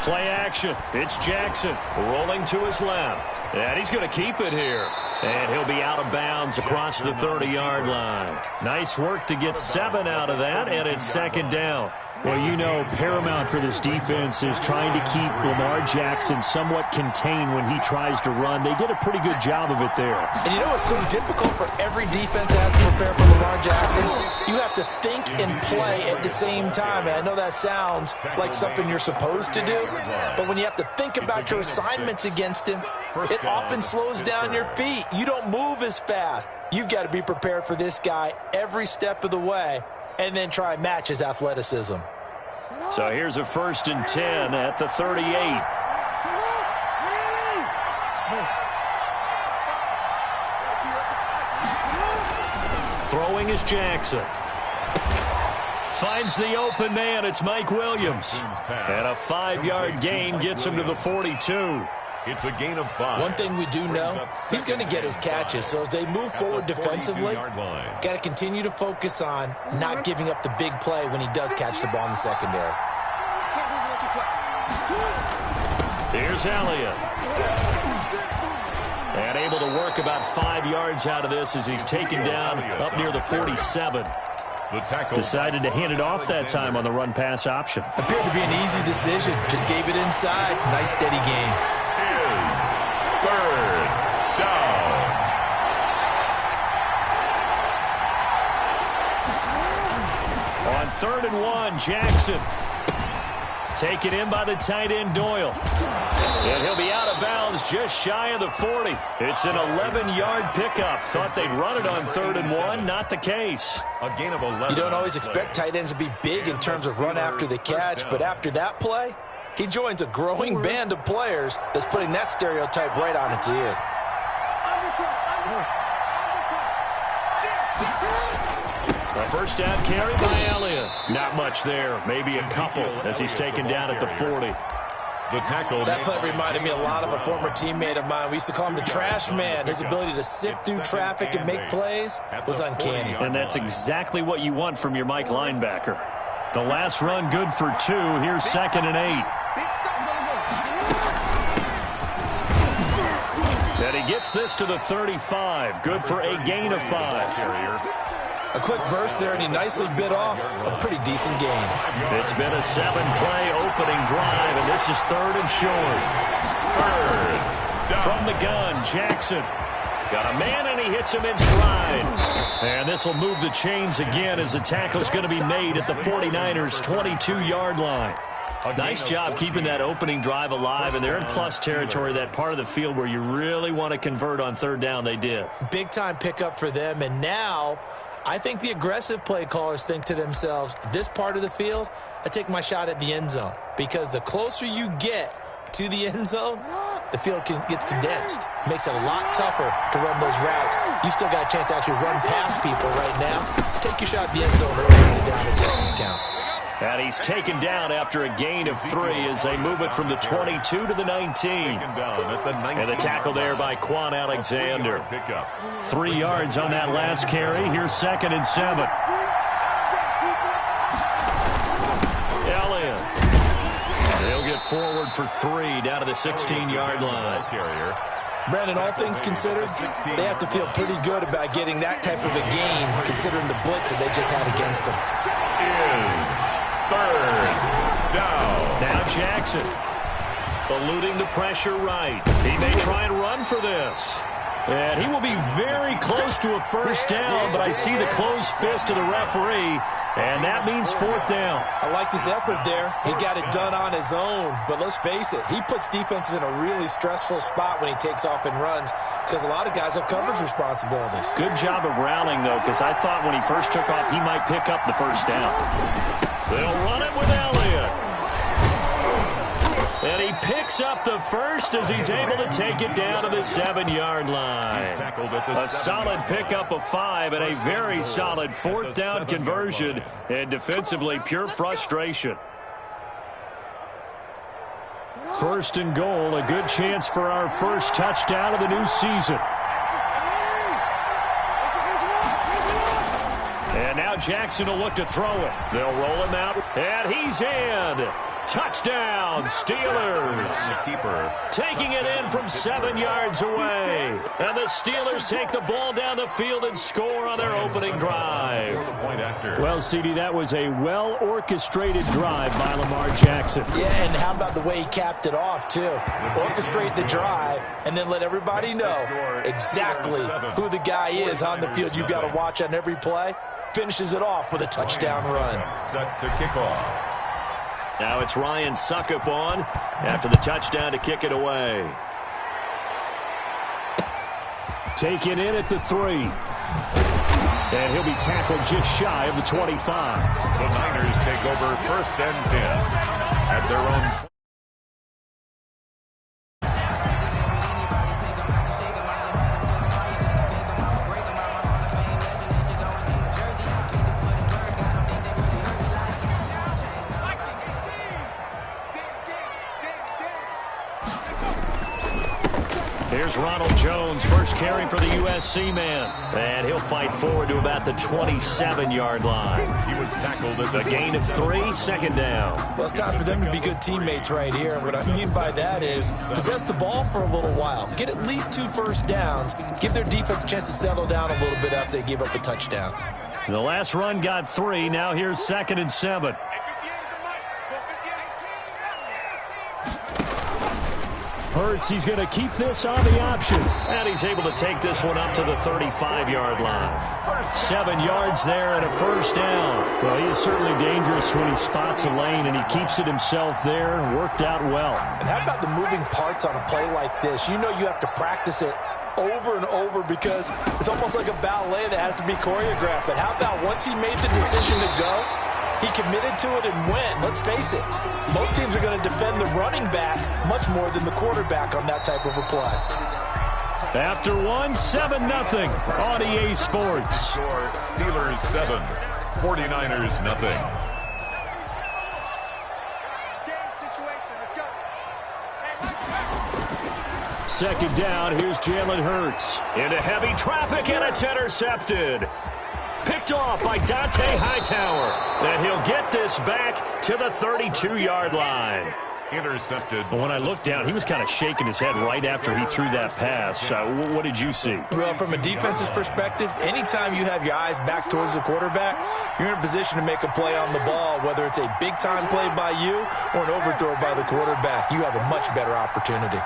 Play action. It's Jackson rolling to his left. And he's going to keep it here. And he'll be out of bounds across the 30-yard line. Nice work to get 7 out of that, and it's second down. Well, you know, paramount for this defense is trying to keep Lamar Jackson somewhat contained when he tries to run. They did a pretty good job of it there. And you know what's so difficult for every defense that has to prepare for Lamar Jackson? You have to think and play at the same time. And I know that sounds like something you're supposed to do, but when you have to think about your assignments against him, it often slows down your feet. You don't move as fast. You've got to be prepared for this guy every step of the way, and then try and match his athleticism. So here's a 1st and 10 at the 38. Throwing is Jackson. Finds the open man. It's Mike Williams. And a 5-yard gain gets him to the 42. It's a gain of 5. One thing we do know, he's going to get his catches. So as they move forward defensively, got to continue to focus on not giving up the big play when he does catch the ball in the secondary. Here's Elliott. And able to work about 5 yards out of this as he's taken down up near the 47. Decided to hand it off that time on the run-pass option. Appeared to be an easy decision. Just gave it inside. Nice steady gain. Third down. On 3rd and 1, Jackson. Taken in by the tight end, Doyle. And he'll be out of bounds just shy of the 40. It's an 11-yard pickup. Thought they'd run it on 3rd and 1. Not the case. A gain of 11. You don't always expect tight ends to be big in terms of run after the catch, but after that play, he joins a growing band of players that's putting that stereotype right on its ear. A 1st down carry by Elliott. Not much there. Maybe a couple as he's taken down at the 40. That play reminded me a lot of a former teammate of mine. We used to call him the trash man. His ability to sift through traffic and make plays was uncanny. And that's exactly what you want from your Mike linebacker. The last run good for 2. Here's 2nd and 8. And he gets this to the 35. Good for a gain of 5. A quick burst there, and he nicely bit off a pretty decent gain. It's been a 7-play opening drive, and this is 3rd and short. From the gun, Jackson. Got a man, and he hits him in stride. And this will move the chains again as the tackle is going to be made at the 49ers' 22-yard line. Nice job keeping that opening drive alive, and they're in plus territory, that part of the field where you really want to convert on 3rd down. They did. Big-time pickup for them, and now I think the aggressive play callers think to themselves, this part of the field, I take my shot at the end zone. Because the closer you get to the end zone, the field gets condensed. Makes it a lot tougher to run those routes. You still got a chance to actually run past people right now. Take your shot at the end zone early in the down and distance count. And he's taken down after a gain of 3 as they move it from the 22 to the 19. And the tackle there by Quan Alexander. 3 yards on that last carry. Here's 2nd and 7. Elliott. He'll get forward for 3 down to the 16-yard line. Brandon, all things considered, they have to feel pretty good about getting that type of a gain considering the blitz that they just had against them. 3rd down. Now Jackson eluding the pressure right. He may try and run for this. And he will be very close to a 1st down, but I see the closed fist of the referee, and that means 4th down. I liked his effort there. He got it done on his own, but let's face it, he puts defenses in a really stressful spot when he takes off and runs because a lot of guys have coverage responsibilities. Good job of rallying, though, because I thought when he first took off, he might pick up the 1st down. They'll run it with Elliott. And he picks up the 1st as he's able to take it down to the 7-yard line. A solid pickup of 5 and a very solid 4th down conversion. And defensively, pure frustration. 1st and goal, a good chance for our first touchdown of the new season. And now Jackson will look to throw it. They'll roll him out, and he's in. Touchdown, Steelers. Keeper. Taking it in from 7 yards away. And the Steelers take the ball down the field and score on their opening drive. Point after. Well, CD, that was a well-orchestrated drive by Lamar Jackson. Yeah, and how about the way he capped it off, too? Orchestrate the drive and then let everybody know exactly who the guy is on the field you've got to watch on every play. Finishes it off with a touchdown run. Set to kick off. Now it's Ryan Suckup on after the touchdown to kick it away. Taken in at the 3. And he'll be tackled just shy of the 25. The Niners take over 1st and 10 at their own. Here's Ronald Jones, first carry for the USC man. And he'll fight forward to about the 27-yard line. He was tackled at A gain of 3, second down. Well, it's time for them to be good teammates right here. And what I mean by that is possess the ball for a little while. Get at least 2 first downs. Give their defense a chance to settle down a little bit after they give up a touchdown. The last run got 3. Now here's 2nd and 7. Hurts, he's going to keep this on the option. And he's able to take this one up to the 35-yard line. 7 yards there and a first down. Well, he is certainly dangerous when he spots a lane, and he keeps it himself there. Worked out well. And how about the moving parts on a play like this? You know you have to practice it over and over because it's almost like a ballet that has to be choreographed. But how about once he made the decision to go, he committed to it and went. Let's face it, most teams are going to defend the running back much more than the quarterback on that type of a play. After 1, 7-0 on EA Sports. score. Steelers 7, 49ers nothing. Second down, here's Jalen Hurts. Into heavy traffic, and it's intercepted. Picked off by Dante Hightower. And he'll get this back to the 32-yard line. Intercepted. When I looked down, he was kind of shaking his head right after he threw that pass. What did you see? Well, from a defense's perspective, anytime you have your eyes back towards the quarterback, you're in a position to make a play on the ball, whether it's a big-time play by you or an overthrow by the quarterback. You have a much better opportunity.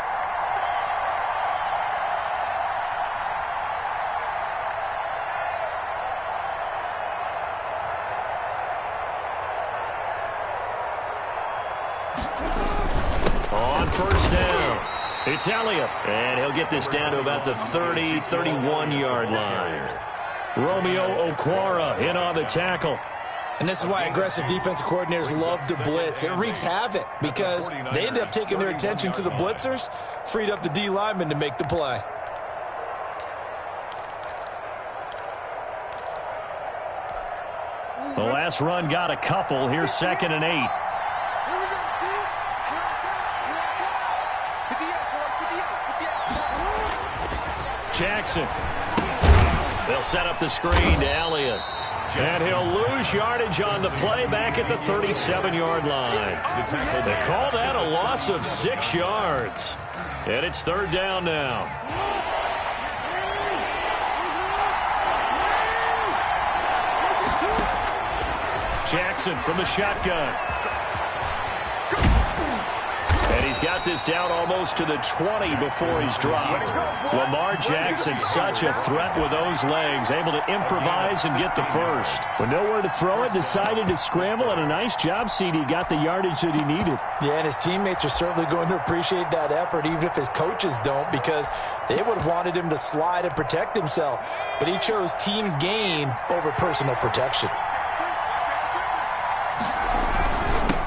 On first down, it's Elliott. And he'll get this down to about the 30, 31-yard line. Romeo Okwara in on the tackle. And this is why aggressive defensive coordinators love to blitz. It wreaks havoc because they end up taking their attention to the blitzers, freed up the D lineman to make the play. The last run got a couple. Here's 2nd and 8. Jackson. They'll set up the screen to Elliott. And he'll lose yardage on the play back at the 37-yard line. They call that a loss of 6 yards. And it's 3rd down now. Jackson from the shotgun. And he's got this down almost to the 20 before he's dropped. Lamar Jackson, such a threat with those legs, able to improvise and get the first. With nowhere to throw it, decided to scramble, and a nice job, CD. Got the yardage that he needed. Yeah, and his teammates are certainly going to appreciate that effort, even if his coaches don't, because they would have wanted him to slide and protect himself. But he chose team gain over personal protection.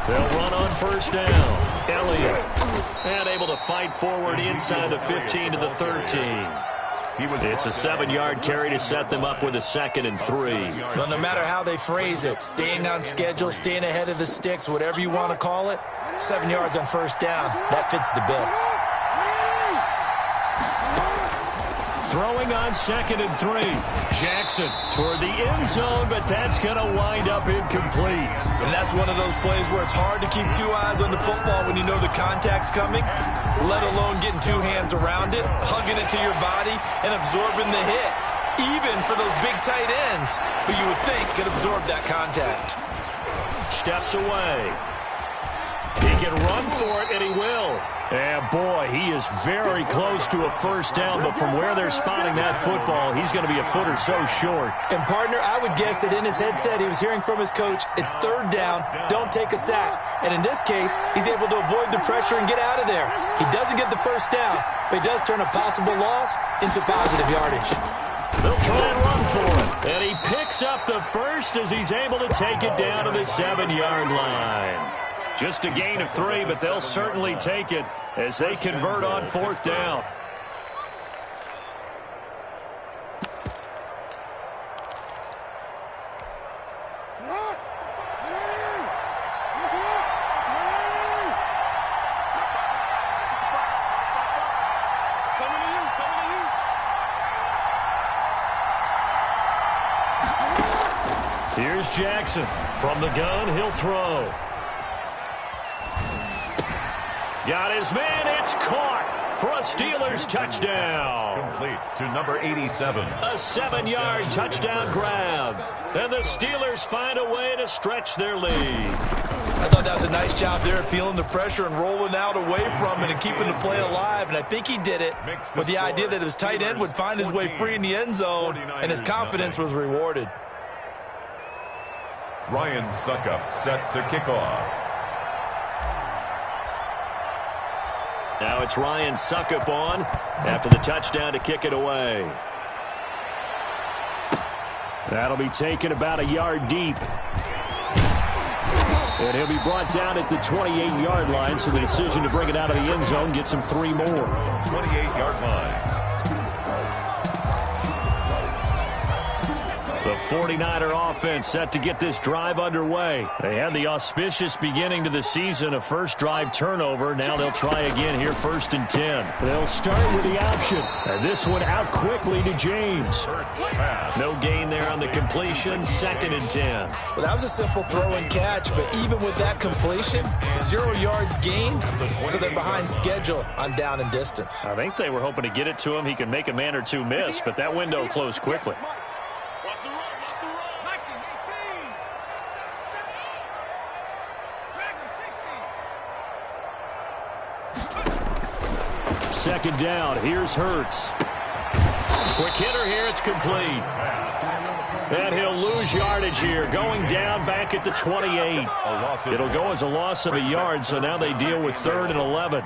They'll run on first down. Elliott, and able to fight forward inside the 15 to the 13. It's a 7-yard carry to set them up with a 2nd and 3. Well, no matter how they phrase it, staying on schedule, staying ahead of the sticks, whatever you want to call it, 7 yards on first down, that fits the bill. throwing on 2nd and 3. Jackson toward the end zone, but that's going to wind up incomplete. And that's one of those plays where it's hard to keep 2 eyes on the football when you know the contact's coming, let alone getting 2 hands around it, hugging it to your body, and absorbing the hit, even for those big tight ends who you would think could absorb that contact. Steps away. He can run for it, and he will. And, boy, he is very close to a first down, but from where they're spotting that football, he's going to be a foot or so short. And, partner, I would guess that in his headset he was hearing from his coach, it's 3rd down, don't take a sack. And in this case, he's able to avoid the pressure and get out of there. He doesn't get the first down, but he does turn a possible loss into positive yardage. They'll try and run for it. And he picks up the first as he's able to take it down to the 7-yard line. Just a gain of 3, but they'll certainly take it as they convert on 4th down. Here's Jackson. From the gun, he'll throw. Got his man. It's caught for a Steelers touchdown. Complete to number 87. A 7-yard touchdown grab. And the Steelers find a way to stretch their lead. I thought that was a nice job there, feeling the pressure and rolling out away from it and keeping the play alive. And I think he did it with the idea that his tight end would find his way free in the end zone, and his confidence was rewarded. Ryan Suckup set to kick off. Now it's Ryan Suckup on after the touchdown to kick it away. That'll be taken about a yard deep. And he'll be brought down at the 28-yard line, so the decision to bring it out of the end zone gets him 3 more. 28-yard line. The 49er offense set to get this drive underway. They had the auspicious beginning to the season, a first drive turnover. Now they'll try again here, 1st and 10. They'll start with the option. And this one out quickly to James. No gain there on the completion, 2nd and 10. Well, that was a simple throw and catch, but even with that completion, 0 yards gained, so they're behind schedule on down and distance. I think they were hoping to get it to him. He could make a man or 2 miss, but that window closed quickly. Second down. Here's Hurts. Quick hitter here. It's complete. And he'll lose yardage here. Going down back at the 28. It'll go as a loss of a yard, so now they deal with 3rd and 11.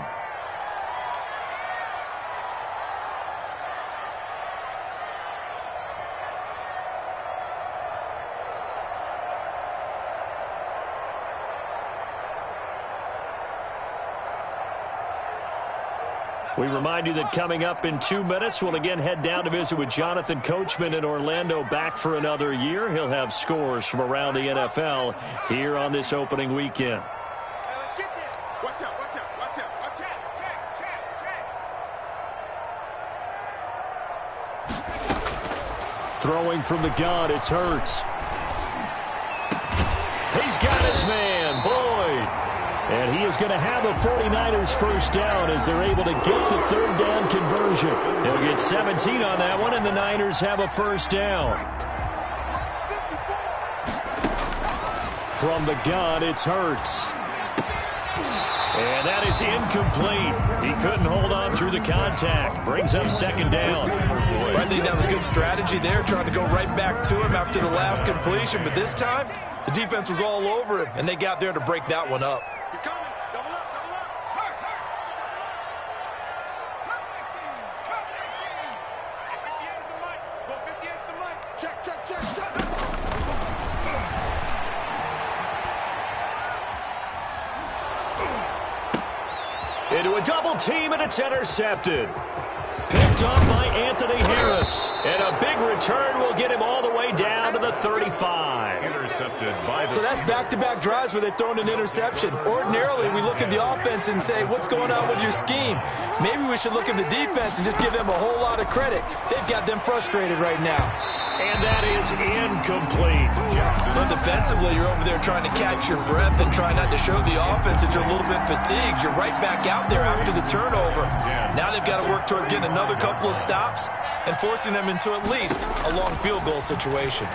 We remind you that coming up in 2 minutes, we'll again head down to visit with Jonathan Coachman in Orlando, back for another year. He'll have scores from around the NFL here on this opening weekend. Let's get there. Watch out, watch out, watch out, watch out. Check. Throwing from the gun, it's Hurts. He's got his man, Boyd. And he is going to have a 49ers first down as they're able to get the 3rd down conversion. He'll get 17 on that one, and the Niners have a first down. From the gun, it's Hurts. And that is incomplete. He couldn't hold on through the contact. Brings up 2nd down. I think that was good strategy there, trying to go right back to him after the last completion. But this time, the defense was all over him, and they got there to break that one up. He's coming. Double up, double up. Hurt. Cut 19. Cut 19. Go 58 to the mic. Check, check, check, check. Into a double team, and it's intercepted. Picked Picked off by Anthony Harris. And a big return will get him all the way down to the 35. Intercepted by the... So that's back-to-back drives where they've thrown an interception. Ordinarily, we look at the offense and say, what's going on with your scheme? Maybe we should look at the defense and just give them a whole lot of credit. They've got them frustrated right now. And that is incomplete. But defensively, you're over there trying to catch your breath and try not to show the offense that you're a little bit fatigued. You're right back out there after the turnover. Now they've got to work towards getting another couple of stops and forcing them into at least a long field goal situation.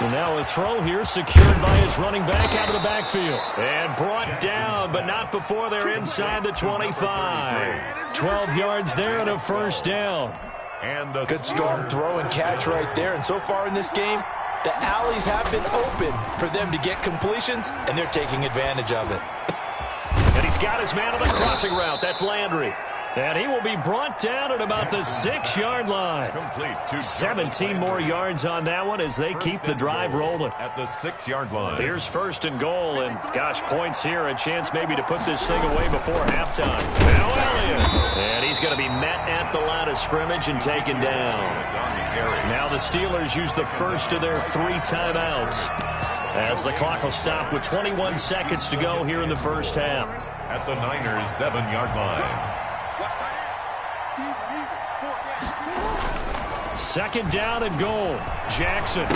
And now a throw here secured by his running back out of the backfield. And brought down, but not before they're inside the 25. 12 yards there and a first down. And a good strong throw and catch right there. And so far in this game, the alleys have been open for them to get completions, and they're taking advantage of it. And he's got his man on the crossing route. That's Landry. And he will be brought down at about the 6-yard line. complete to 17 more yards on that one as they keep the drive rolling. at the 6-yard line. Here's first and goal, and gosh, points here. A chance maybe to put this thing away before halftime. Now Elliott. And he's going to be met at the line of scrimmage and taken down. Now the Steelers use the first of their 3 timeouts as the clock will stop with 21 seconds to go here in the first half. At the Niners' 7-yard line. Second down and goal. Jackson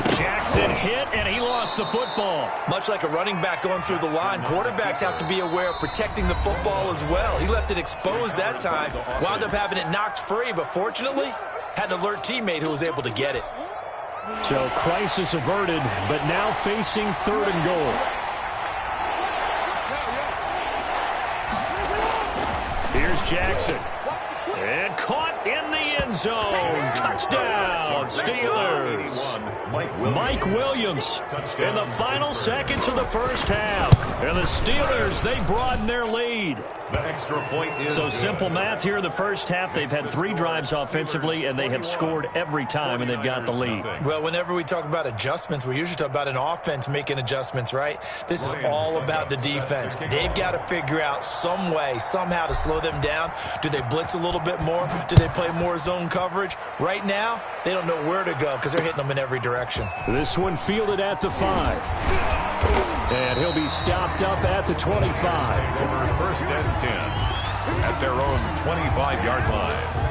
hit, and he lost the football. Much like a running back going through the line, quarterbacks have to be aware of protecting the football as well. He left it exposed that time, wound up having it knocked free, but fortunately, had an alert teammate who was able to get it. So crisis averted, but now facing third and goal. Here's Jackson. And caught in the end zone. Touchdown, Steelers. Mike Williams in the final seconds of the first half. And the Steelers, they broaden their lead. The extra point is So simple math here in the first half. They've had 3 drives offensively, and they have scored every time, and they've got the lead. Well, whenever we talk about adjustments, we usually talk about an offense making adjustments, right? This is all about the defense. They've got to figure out some way, somehow to slow them down. Do they blitz a little bit more? Do they play more zone coverage? Right now, they don't know where to go because they're hitting them in every direction. This one fielded at the 5. And he'll be stopped up at the 25. over first and 10 at their own 25-yard line.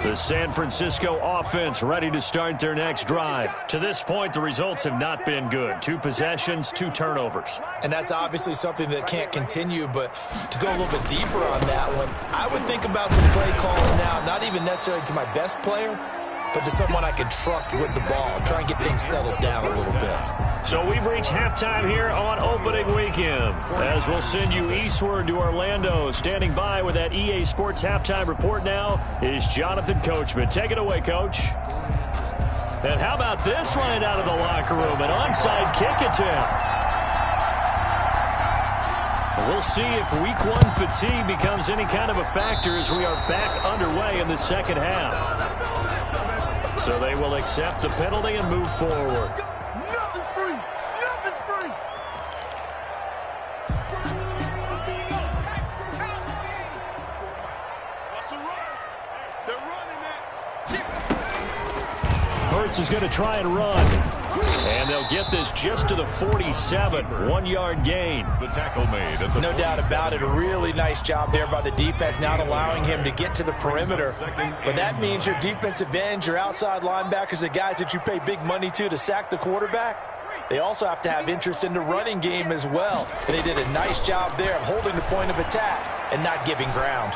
The San Francisco offense ready to start their next drive. To this point, the results have not been good. 2 possessions, 2 turnovers. And that's obviously something that can't continue, but to go a little bit deeper on that one, I would think about some play calls now, not even necessarily to my best player, but to someone I can trust with the ball. Try and get things settled down a little bit. So we've reached halftime here on opening weekend, as we'll send you eastward to Orlando. Standing by with that EA Sports halftime report now is Jonathan Coachman. Take it away, Coach. And how about this line out of the locker room? An onside kick attempt. We'll see if week 1 fatigue becomes any kind of a factor as we are back underway in the second half. So they will accept the penalty and move forward. Hurts is going to try and run. And they'll get this just to the 47. 1-yard gain. The tackle made at the No doubt about it. A really nice job there by the defense, not allowing him to get to the perimeter. But that means your defensive ends, your outside linebackers, the guys that you pay big money to sack the quarterback, they also have to have interest in the running game as well. And they did a nice job there of holding the point of attack and not giving ground.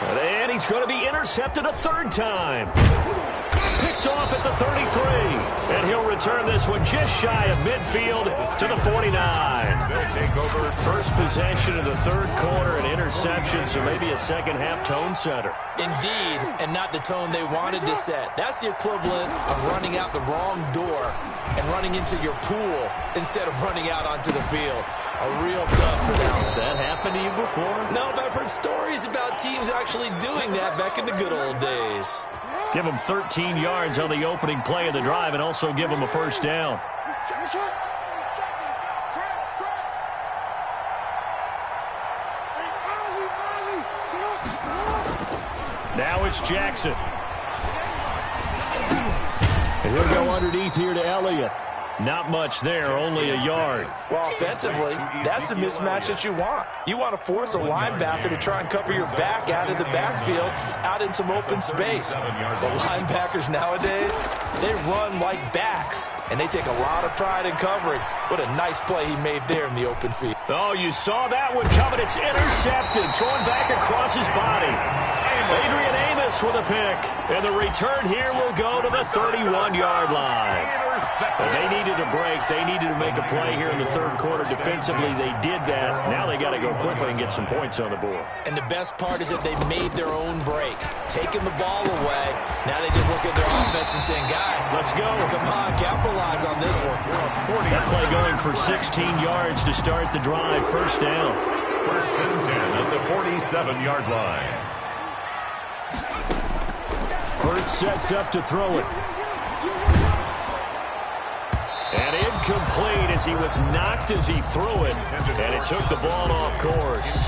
And he's going to be intercepted a 3rd time. Picked off at the 33. And he'll return this one just shy of midfield to the 49. They'll take over First possession of the 3rd quarter, an interception, so maybe a second-half tone setter. Indeed, and not the tone they wanted to set. That's the equivalent of running out the wrong door and running into your pool instead of running out onto the field. A real dub for them. Has that happened to you before? No, but I've heard stories about teams actually doing that back in the good old days. Give them 13 yards on the opening play of the drive and also give them a first down. Now it's Jackson. And he'll go underneath here to Elliott. Not much there, only a yard. Well, offensively, that's the mismatch that you want. You want to force a linebacker to try and cover your back out of the backfield, out in some open space. The linebackers nowadays, they run like backs, and they take a lot of pride in covering. What a nice play he made there in the open field. Oh, you saw that one coming. It's intercepted, thrown back across his body. Adrian Amos with a pick, and the return here will go to the 31-yard line. They needed a break. They needed to make a play here in the third quarter. Defensively, they did that. Now they got to go quickly and get some points on the board. And the best part is that they made their own break, taking the ball away. Now they just look at their offense and saying, guys, let's go. Come on, capitalize on this one. That play going for 16 yards to start the drive. First down. First and 10 at the 47-yard line. Hurts sets up to throw it. And incomplete as he was knocked as he threw it. And it took the ball off course.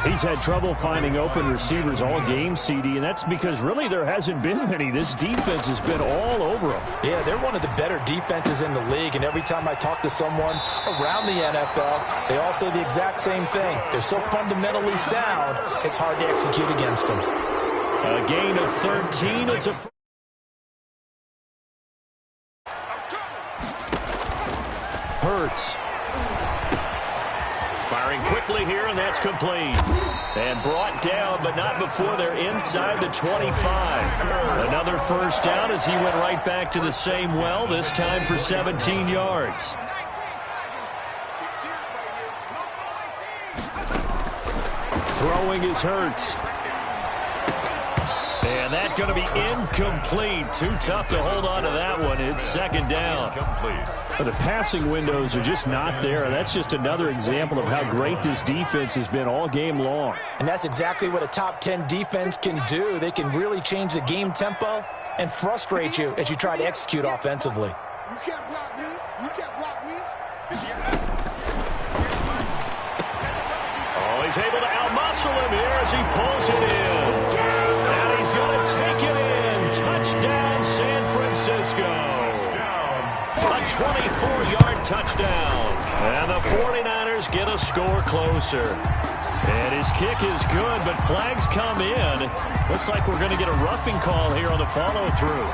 He's had trouble finding open receivers all game, CD, and that's because really there hasn't been many. This defense has been all over him. Yeah, they're one of the better defenses in the league, and every time I talk to someone around the NFL, they all say the exact same thing. They're so fundamentally sound, it's hard to execute against them. A gain of 13. It's a... Hurts. Firing quickly here, and that's complete. And brought down, but not before they're inside the 25. Another first down as he went right back to the same well, this time for 17 yards. Throwing is Hurts. And that's going to be incomplete. Too tough to hold on to that one. It's second down. But the passing windows are just not there. That's just another example of how great this defense has been all game long. And that's exactly what a top 10 defense can do. They can really change the game tempo and frustrate you as you try to execute offensively. You can't block me. You can't block me. Oh, he's able to outmuscle him here as he pulls it in. And he's going to take it in. Touchdown, San Francisco. A 24-yard touchdown. And the 49ers get a score closer. And his kick is good, but flags come in. Looks like we're going to get a roughing call here on the follow-through.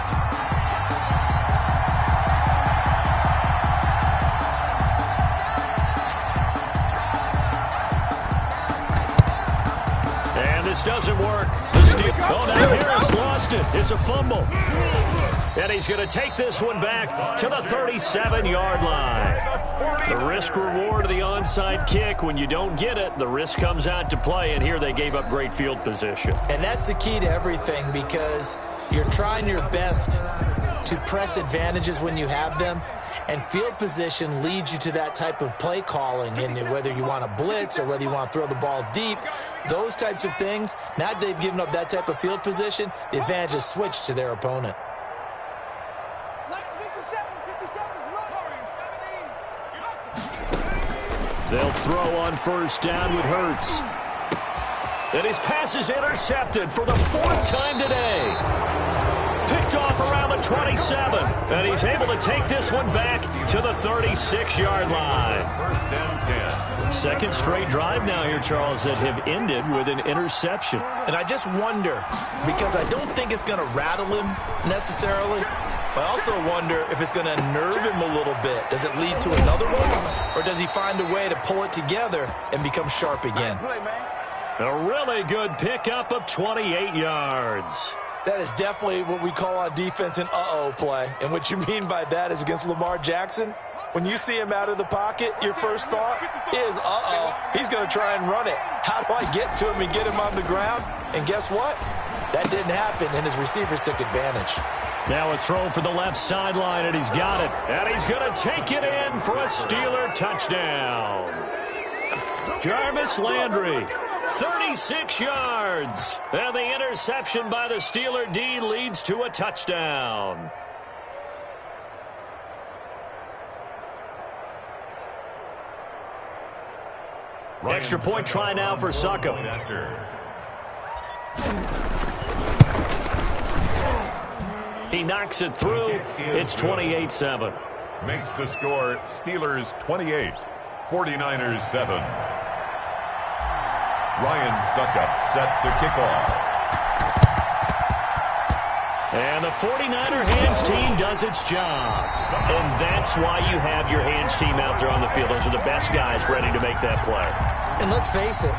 And this doesn't work. Oh, now Harris lost it. It's a fumble. And he's going to take this one back to the 37-yard line. The risk-reward of the onside kick. When you don't get it, the risk comes out to play, and here they gave up great field position. And that's the key to everything, because you're trying your best to press advantages when you have them, and field position leads you to that type of play calling. And whether you want to blitz or whether you want to throw the ball deep, those types of things, now that they've given up that type of field position, the advantage is switched to their opponent. They'll throw on first down with Hurts. And his pass is intercepted for the fourth time today. Picked off around the 27. And he's able to take this one back to the 36-yard line. First and 10. Second straight drive now here, Charles, that have ended with an interception. And I just wonder, because I don't think it's going to rattle him necessarily, but I also wonder if it's going to nerve him a little bit. Does it lead to another one, or does he find a way to pull it together and become sharp again? A really good pickup of 28 yards. That is definitely what we call on defense an uh-oh play. And what you mean by that is against Lamar Jackson, when you see him out of the pocket, your first thought is, uh-oh, he's going to try and run it. How do I get to him and get him on the ground? And guess what? That didn't happen, and his receivers took advantage. Now a throw for the left sideline, and he's got it. And he's going to take it in for a Steeler touchdown. Jarvis Landry 36 yards. And the interception by the Steeler D leads to a touchdown. Extra point try now for Suckup. He knocks it through. It's 28-7. Makes the score Steelers 28, 49ers 7. Ryan Suckup set to kick off. And the 49er hands team does its job. And that's why you have your hands team out there on the field. Those are the best guys ready to make that play. And let's face it,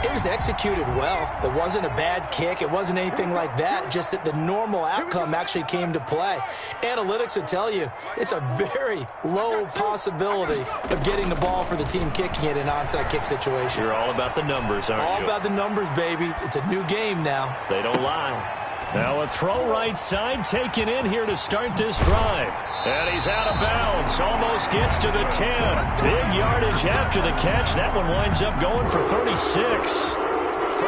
it was executed well. It wasn't a bad kick. It wasn't anything like that. Just that the normal outcome actually came to play. Analytics will tell you it's a very low possibility of getting the ball for the team kicking it in an onside kick situation. You're all about the numbers, aren't you? All about the numbers, baby. It's a new game now. They don't lie. Now a throw right side taken in here to start this drive. And he's out of bounds. Almost gets to the 10. Big yardage after the catch. That one winds up going for 36.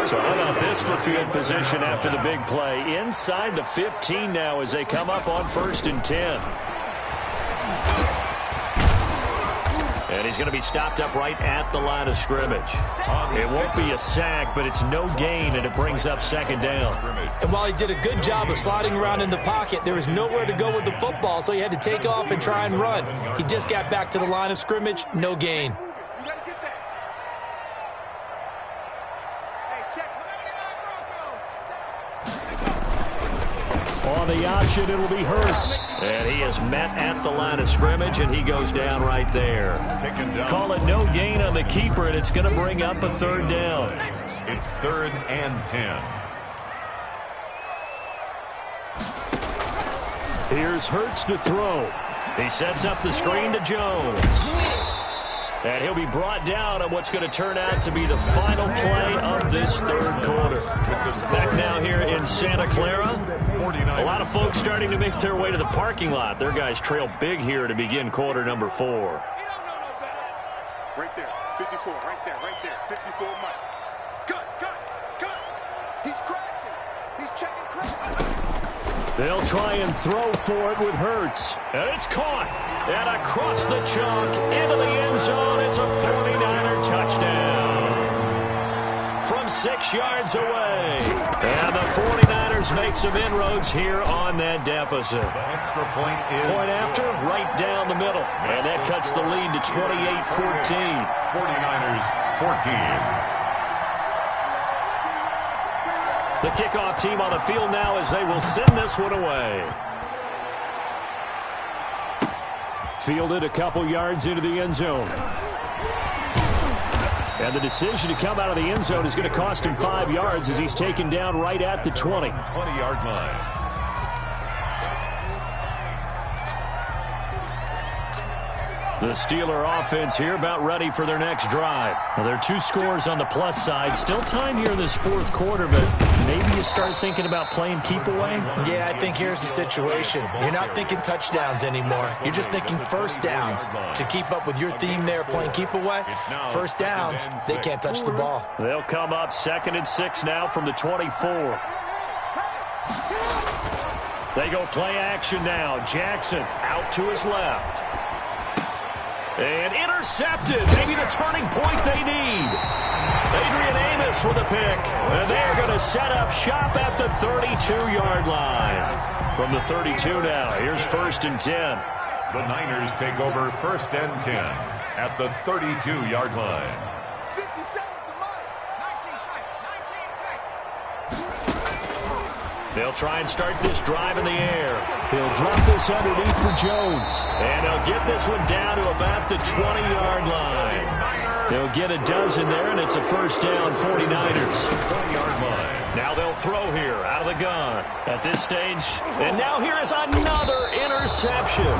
So how about this for field position after the big play? Inside the 15 now as they come up on 1st and 10. And he's going to be stopped up right at the line of scrimmage. It won't be a sack, but it's no gain, and it brings up 2nd down. And while he did a good job of sliding around in the pocket, there was nowhere to go with the football, so he had to take off and try and run. He just got back to the line of scrimmage, no gain. On the option, it'll be Hurts. And he is met at the line of scrimmage, and he goes down right there. Call it no gain on the keeper, and it's going to bring up a 3rd down. It's 3rd and 10. Here's Hurts to throw. He sets up the screen to Jones. And he'll be brought down on what's going to turn out to be the final play of this 3rd quarter. Back now here in Santa Clara. A lot of folks starting to make their way to the parking lot. Their guys trail big here to begin quarter number 4. Right there, 54, right there, 54, Mike. Cut. He's crashing. He's checking crash. They'll try and throw for it with Hurts. And it's caught. And across the chalk into the end zone. It's a 49er touchdown. From 6 yards away. And the 49ers make some inroads here on that deficit. The extra point is point after, right down the middle. And that cuts the lead to 28-14. 49ers 14. The kickoff team on the field now as they will send this one away. Fielded a couple yards into the end zone. And the decision to come out of the end zone is going to cost him 5 yards as he's taken down right at the 20. 20-yard line. The Steeler offense here about ready for their next drive. Now, there are 2 scores on the plus side. Still time here in this 4th quarter, but maybe you start thinking about playing keep away? Yeah, I think here's the situation. You're not thinking touchdowns anymore. You're just thinking 1st downs. To keep up with your theme there, playing keep away, 1st downs, they can't touch the ball. They'll come up 2nd and 6 now from the 24. They go play action now. Jackson out to his left. And intercepted. Maybe the turning point they need. Adrian Amos with a pick. And they're going to set up shop at the 32-yard line. From the 32 now, here's 1st and 10. The Niners take over 1st and 10 at the 32-yard line. 57 to Mike. 19 tight. They'll try and start this drive in the air. He'll drop this underneath for Jones. And they'll get this one down to about the 20-yard line. They'll get a dozen there, and it's a 1st down, 49ers. 20-yard line. Now they'll throw here out of the gun at this stage. And now here is another interception.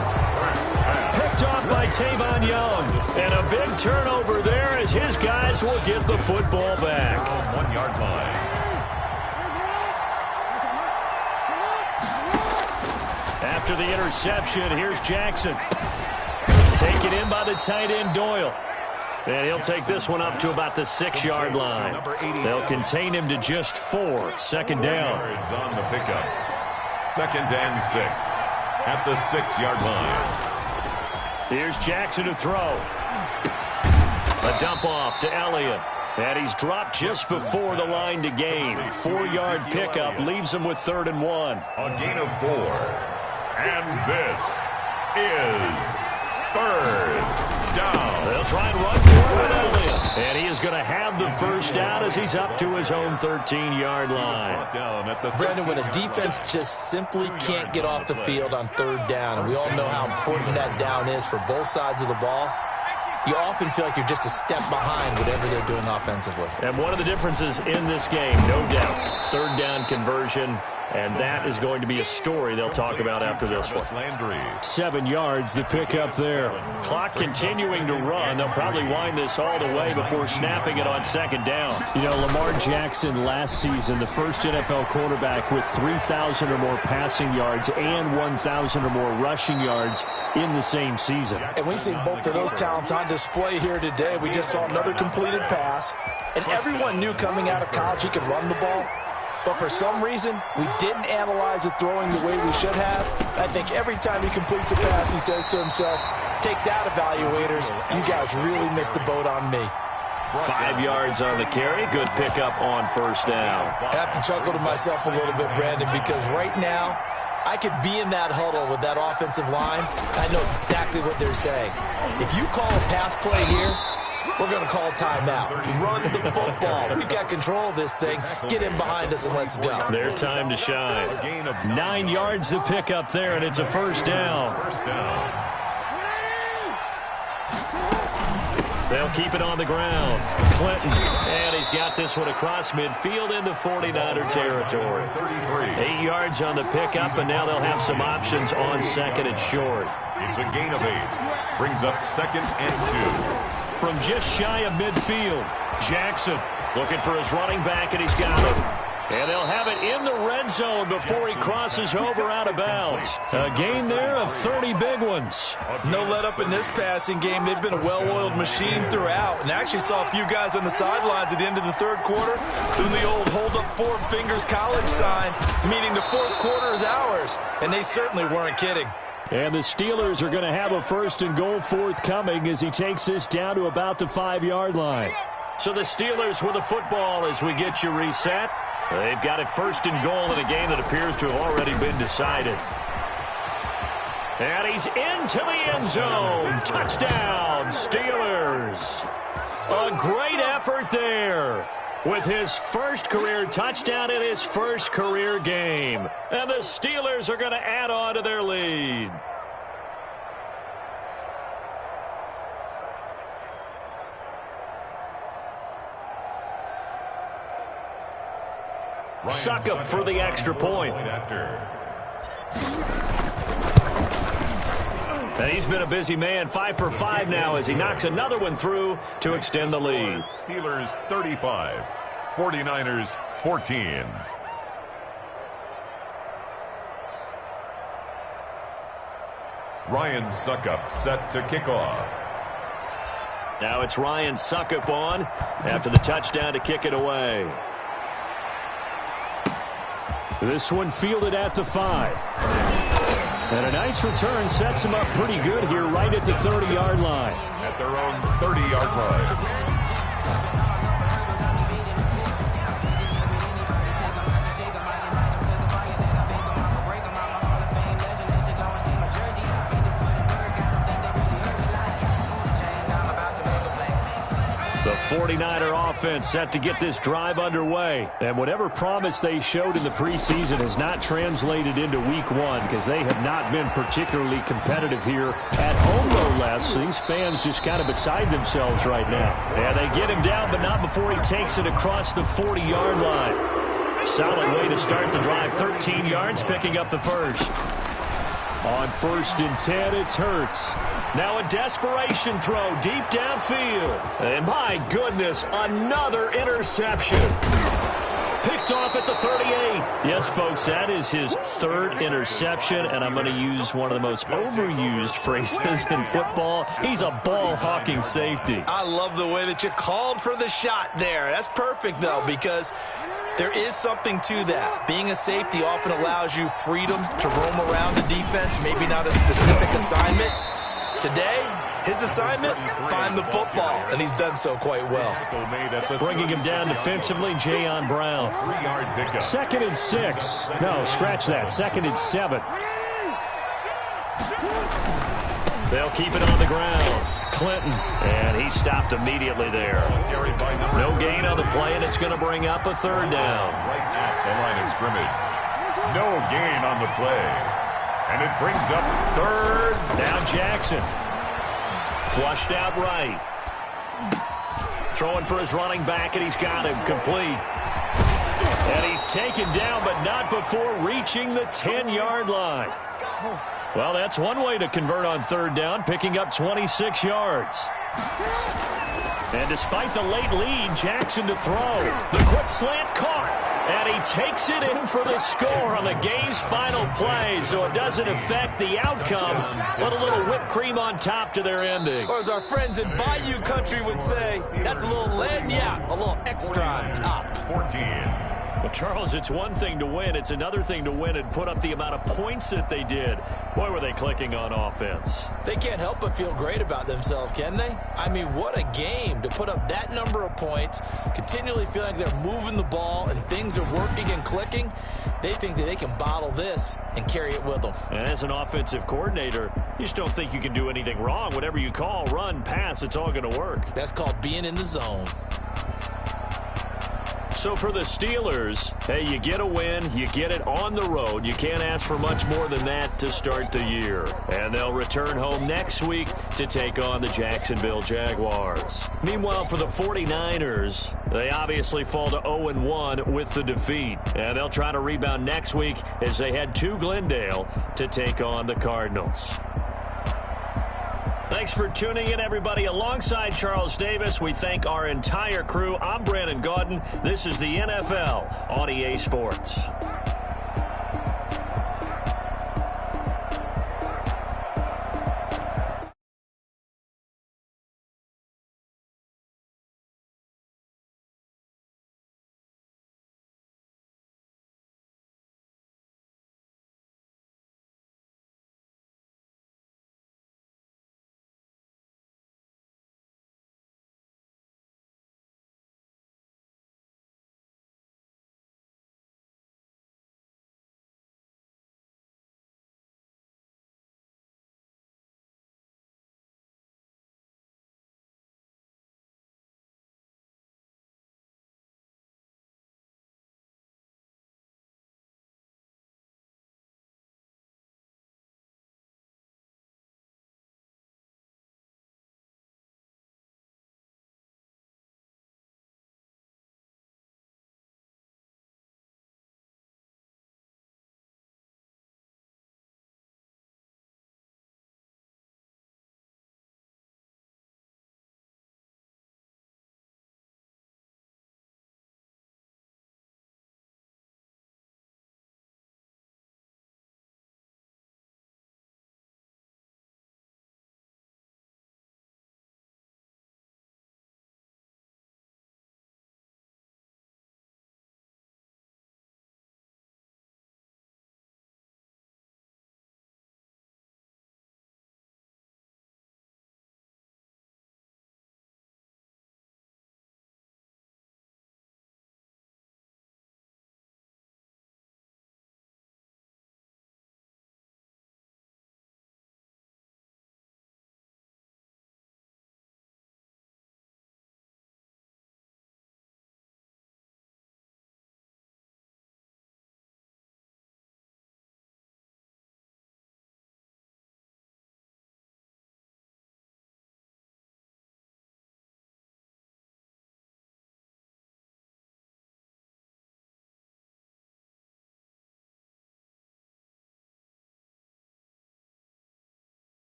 Picked off by Tavon Young. And a big turnover there as his guys will get the football back. 1-yard line. After the interception, here's Jackson. Taken in by the tight end Doyle. And he'll take this one up to about the 6-yard line. They'll contain him to just 4. Second down. On the pickup. 2nd and 6 at the 6-yard line. Here's Jackson to throw. A dump off to Elliott. And he's dropped just before the line to gain. 4-yard pickup leaves him with 3rd and 1. A gain of 4. And this is 3rd down. They'll try and run forward Elliott. And he is going to have the first down as he's up to his own 13-yard line. Brandon, when a defense just simply can't get off the field on 3rd down, and we all know how important that down is for both sides of the ball, you often feel like you're just a step behind whatever they're doing offensively. And one of the differences in this game, no doubt, 3rd down conversion, and that is going to be a story they'll talk about after this one. 7 yards, the pickup there. Clock continuing to run. They'll probably wind this all the way before snapping it on 2nd down. You know, Lamar Jackson last season, the first NFL quarterback with 3,000 or more passing yards and 1,000 or more rushing yards in the same season. And we see both of those talents on display here today. We just saw another completed pass. And everyone knew coming out of college he could run the ball. But for some reason, we didn't analyze it throwing the way we should have. I think every time he completes a pass, he says to himself, take that, evaluators. You guys really missed the boat on me. 5 yards on the carry. Good pickup on 1st down. I have to chuckle to myself a little bit, Brandon, because right now, I could be in that huddle with that offensive line. I know exactly what they're saying. If you call a pass play here, we're going to call timeout. Run the football. We've got control of this thing. Get in behind us and let's go. Their time to shine. 9 yards to pick up there, and it's a 1st down. They'll keep it on the ground. Clinton, and he's got this one across midfield into 49er territory. 8 yards on the pickup, and now they'll have some options on 2nd and short. It's a gain of 8. Brings up 2nd and 2. From just shy of midfield, Jackson looking for his running back, and he's got him. And they'll have it in the red zone before he crosses over out of bounds. A gain there of 30 big ones. No let up in this passing game. They've been a well-oiled machine throughout. And actually saw a few guys on the sidelines at the end of the 3rd quarter doing the old hold up 4 fingers college sign, meaning the 4th quarter is ours. And they certainly weren't kidding. And the Steelers are going to have a 1st and goal forthcoming as he takes this down to about the 5-yard line. So the Steelers with the football as we get you reset. They've got it 1st and goal in a game that appears to have already been decided. And he's into the end zone. Touchdown, Steelers. A great effort there with his first career touchdown in his first career game. And the Steelers are going to add on to their lead. Suckup for the extra point. And he's been a busy man, 5 for 5 now as he knocks another one through to extend the lead. Steelers 35, 49ers 14. Ryan Suckup set to kick off. Now it's Ryan Suckup on after the touchdown to kick it away. This one fielded at the 5. And a nice return sets him up pretty good here right at the 30-yard line. At their own 30-yard line. The 49er offense set to get this drive underway. And whatever promise they showed in the preseason has not translated into week 1 because they have not been particularly competitive here. At home, no less. These fans just kind of beside themselves right now. Yeah, they get him down, but not before he takes it across the 40-yard line. Solid way to start the drive. 13 yards, picking up the first. On 1st and 10, it's Hurts. Now a desperation throw deep downfield. And my goodness, another interception. Picked off at the 38. Yes, folks, that is his third interception, and I'm going to use one of the most overused phrases in football. He's a ball-hawking safety. I love the way that you called for the shot there. That's perfect, though, because there is something to that. Being a safety often allows you freedom to roam around the defense, maybe not a specific assignment. Today, his assignment, find the football, and he's done so quite well. Bringing him down defensively, Jayon Brown. 2nd and 6. No, scratch that. 2nd and 7. They'll keep it on the ground. Clinton, and he stopped immediately there. No gain on the play, and it's going to bring up a 3rd down. Right at the line of scrimmage. No gain on the play. And it brings up 3rd. Now Jackson. Flushed out right. Throwing for his running back, and he's got him complete. And he's taken down, but not before reaching the 10-yard line. Well, that's one way to convert on 3rd down, picking up 26 yards. And despite the late lead, Jackson to throw. The quick slant caught. And he takes it in for the score on the game's final play, so it doesn't affect the outcome, but a little whipped cream on top to their ending. Or as our friends in Bayou Country would say, that's a little lagniappe, a little extra on top. 14. Well, Charles, it's one thing to win. It's another thing to win and put up the amount of points that they did. Boy, were they clicking on offense. They can't help but feel great about themselves, can they? I mean, what a game to put up that number of points, continually feeling like they're moving the ball and things are working and clicking. They think that they can bottle this and carry it with them. And as an offensive coordinator, you just don't think you can do anything wrong. Whatever you call, run, pass, it's all going to work. That's called being in the zone. So for the Steelers, hey, you get a win, you get it on the road. You can't ask for much more than that to start the year. And they'll return home next week to take on the Jacksonville Jaguars. Meanwhile, for the 49ers, they obviously fall to 0-1 with the defeat. And they'll try to rebound next week as they head to Glendale to take on the Cardinals. Thanks for tuning in, everybody. Alongside Charles Davis, we thank our entire crew. I'm Brandon Gaudin. This is the NFL on EA Sports.